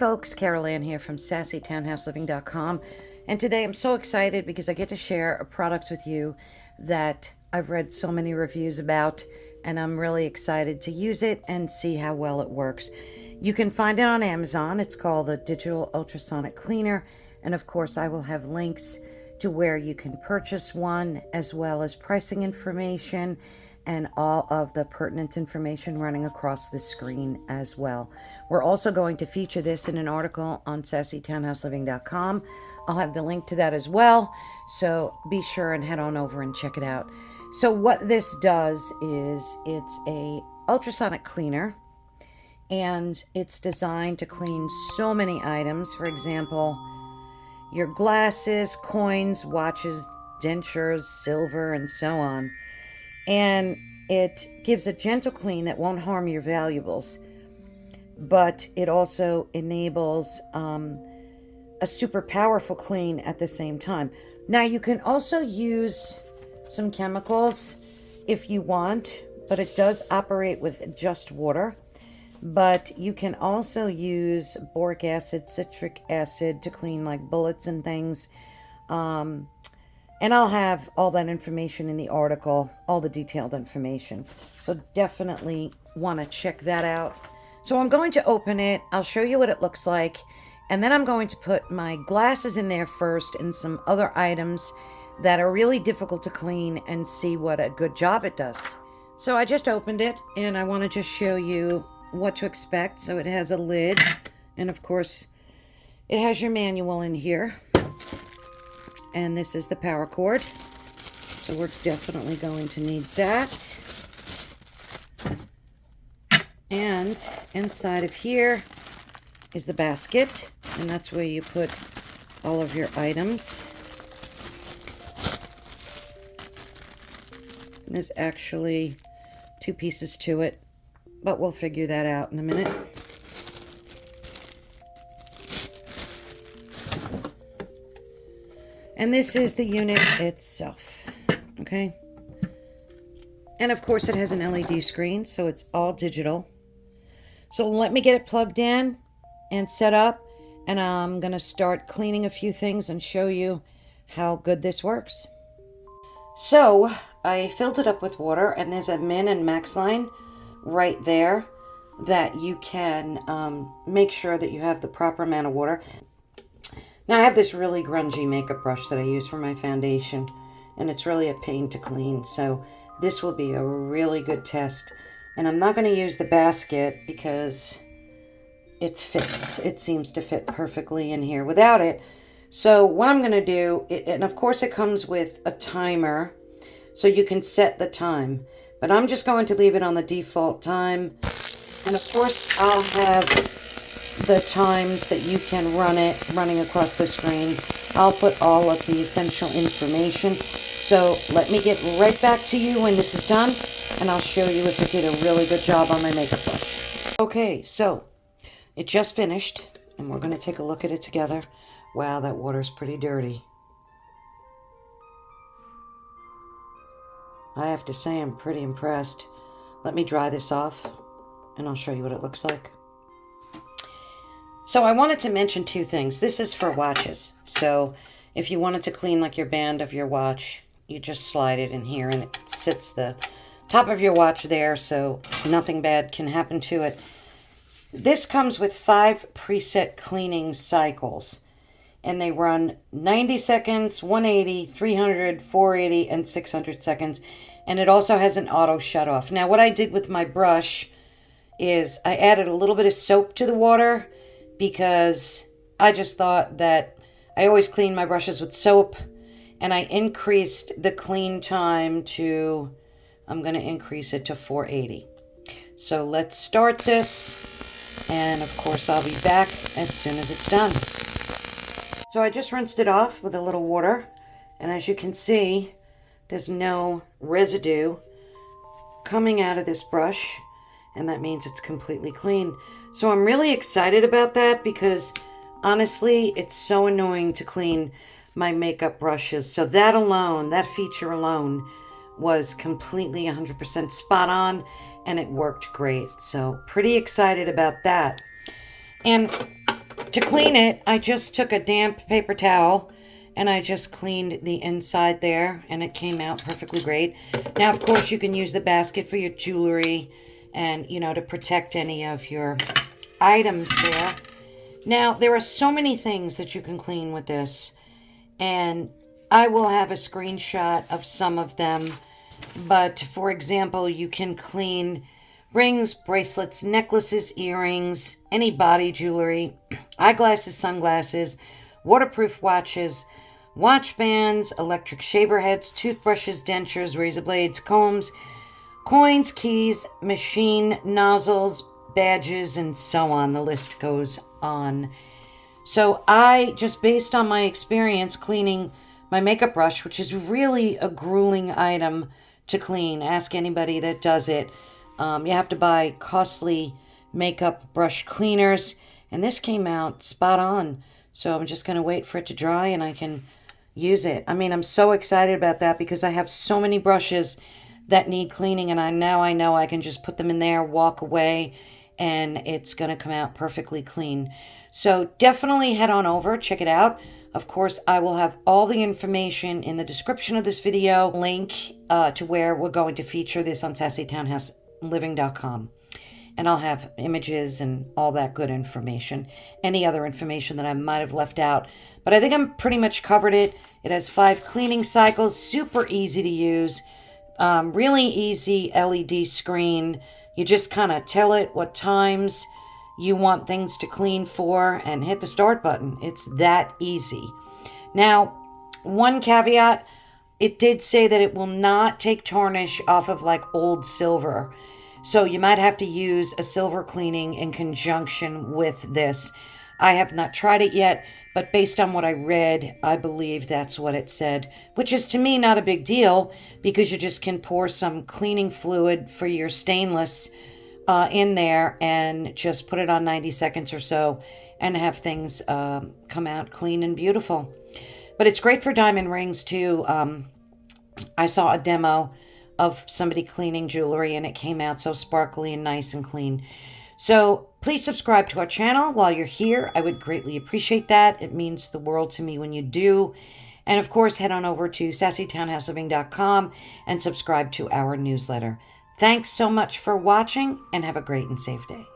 folks, Carol Ann here from SassyTownhouseLiving.com, and today I'm so excited because I get to share a product with you that I've read so many reviews about, and I'm really excited to use it and see how well it works. You can find it on Amazon. It's called the Digital Ultrasonic Cleaner, and of course I will have links to where you can purchase one, as well as pricing information and all of the pertinent information running across the screen as well. We're also going to feature this in an article on SassyTownhouseLiving.com. I'll have the link to that as well, so be sure and head on over and check it out. So what this does is it's a ultrasonic cleaner, and it's designed to clean so many items. For example, your glasses, coins, watches, dentures, silver, and so on. And it gives a gentle clean that won't harm your valuables, but it also enables a super powerful clean at the same time. Now you can also use some chemicals if you want, but it does operate with just water. But you can also use boric acid, citric acid to clean like bullets and things. And I'll have all that information in the article, all the detailed information. So definitely want to check that out. So I'm going to open it. I'll show you what it looks like. And then I'm going to put my glasses in there first and some other items that are really difficult to clean and see what a good job it does. So I just opened it and I want to just show you what to expect. So it has a lid, and of course it has your manual in here. And this is the power cord, so we're definitely going to need that. And inside of here is the basket, and that's where you put all of your items. And there's actually two pieces to it, but we'll figure that out in a minute. And this is the unit itself, okay? And of course it has an LED screen, so it's all digital. So let me get it plugged in and set up, and I'm gonna start cleaning a few things and show you how good this works. So I filled it up with water, and there's a min and max line right there that you can make sure that you have the proper amount of water. Now I have this really grungy makeup brush that I use for my foundation, and it's really a pain to clean, so this will be a really good test. And I'm not going to use the basket because it fits. It seems to fit perfectly in here without it. So what I'm going to do, and of course it comes with a timer, so you can set the time, but I'm just going to leave it on the default time. And of course I'll have the times that you can run it running across the screen. I'll put all of the essential information. So let me get right back to you when this is done, and I'll show you if it did a really good job on my makeup brush. Okay, so it just finished, and we're going to take a look at it together. Wow, that water's pretty dirty. I have to say I'm pretty impressed. Let me dry this off, and I'll show you what it looks like. So I wanted to mention two things. This is for watches. So if you wanted to clean like your band of your watch, you just slide it in here and it sits the top of your watch there, so nothing bad can happen to it. This comes with 5 preset cleaning cycles, and they run 90 seconds, 180, 300, 480, and 600 seconds. And it also has an auto shut off. Now what I did with my brush is I added a little bit of soap to the water, because I just thought that I always clean my brushes with soap, and I increased the clean time to, I'm going to increase it to 480. So let's start this, and of course I'll be back as soon as it's done. So I just rinsed it off with a little water, and as you can see, there's no residue coming out of this brush, and that means it's completely clean. So I'm really excited about that, because honestly, it's so annoying to clean my makeup brushes. So that alone, that feature alone, was completely 100% spot on, and it worked great. So pretty excited about that. And to clean it, I just took a damp paper towel and I just cleaned the inside there, and it came out perfectly great. Now, of course, you can use the basket for your jewelry and, you know, to protect any of your items there. Now, there are so many things that you can clean with this, and I will have a screenshot of some of them. But, for example, you can clean rings, bracelets, necklaces, earrings, any body jewelry, eyeglasses, sunglasses, waterproof watches, watch bands, electric shaver heads, toothbrushes, dentures, razor blades, combs, coins, keys, machine nozzles, badges, and so on. The list goes on. So I, just based on my experience cleaning my makeup brush, which is really a grueling item to clean, ask anybody that does it. You have to buy costly makeup brush cleaners, and this came out spot on. So I'm just going to wait for it to dry and I can use it. I mean, I'm so excited about that because I have so many brushes that need cleaning, and I know I can just put them in there, walk away, and it's going to come out perfectly clean. So definitely head on over, check it out. Of course, I will have all the information in the description of this video, link to where we're going to feature this on SassyTownhouseLiving.com. And I'll have images and all that good information. Any other information that I might have left out. But I think I'm pretty much covered it. It has 5 cleaning cycles. Super easy to use. Really easy LED screen. You just kind of tell it what times you want things to clean for and hit the start button. It's that easy. Now, one caveat. It did say that it will not take tarnish off of like old silver. So you might have to use a silver cleaning in conjunction with this. I have not tried it yet, but based on what I read, I believe that's what it said, which is to me not a big deal because you just can pour some cleaning fluid for your stainless in there and just put it on 90 seconds or so and have things come out clean and beautiful. But it's great for diamond rings too. I saw a demo of somebody cleaning jewelry and it came out so sparkly and nice and clean. So please subscribe to our channel while you're here. I would greatly appreciate that. It means the world to me when you do. And of course, head on over to SassyTownhouseLiving.com and subscribe to our newsletter. Thanks so much for watching and have a great and safe day.